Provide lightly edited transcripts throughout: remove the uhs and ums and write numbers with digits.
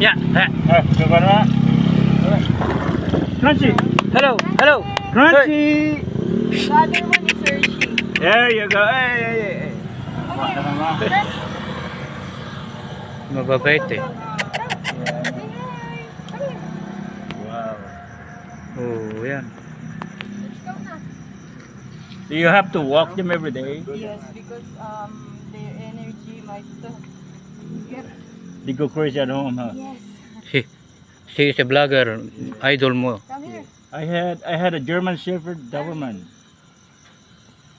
Yeah. Crunchy. Hello. Hello. Crunchy. The other one is Hershey. There you go. Hey. Mababait eh. Wow. Oh, yan. Do you have to walk them every day? Yes, because their energy might get. They go crazy at home, huh? Yes. She is a vlogger. Idol mo. Come here. I had a German Shepherd Doberman.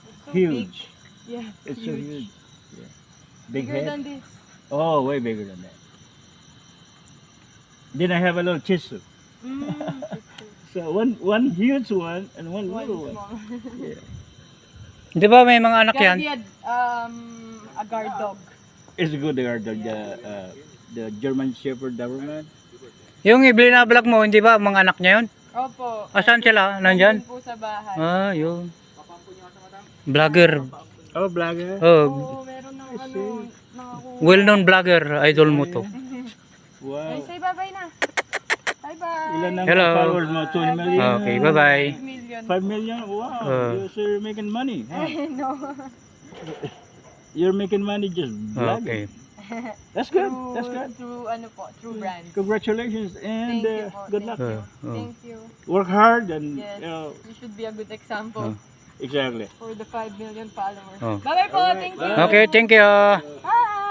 It's so Huge. big. Yeah. It's so huge. Yeah. Big Bigger head. than this. Oh, way bigger than that. Then I have a little Shih Tzu. So one huge one and one One little one. small. Yeah. Di ba may mga anak yan? Gotta be a guard dog. It's good there, the German Shepherd Doberman. Yung ibli-vlog mo, hindi ba mga anak niya yun? Opo. Asan sila? Nandyan? Nandun po sa bahay. Ah, yun. Vlogger. Oh, vlogger. Oh, Oo, meron ng nakakuha. well-known vlogger. Idol mo to. Wow. Ay, say bye-bye na. Bye-bye. Ilan ang Hello. followers mo? 2 million? Okay, bye-bye. 5 million. 5 million? Wow. You're making money. Huh? No. You're making money just Okay. vlogging. That's good. That's good. Through brand. Congratulations and Thank you po. good luck. Oh. Thank you. Work hard and Yes. you know, You should be a good example exactly. for the 5 million followers. Oh. Bye-bye po. Thank you. Okay, thank you. Bye.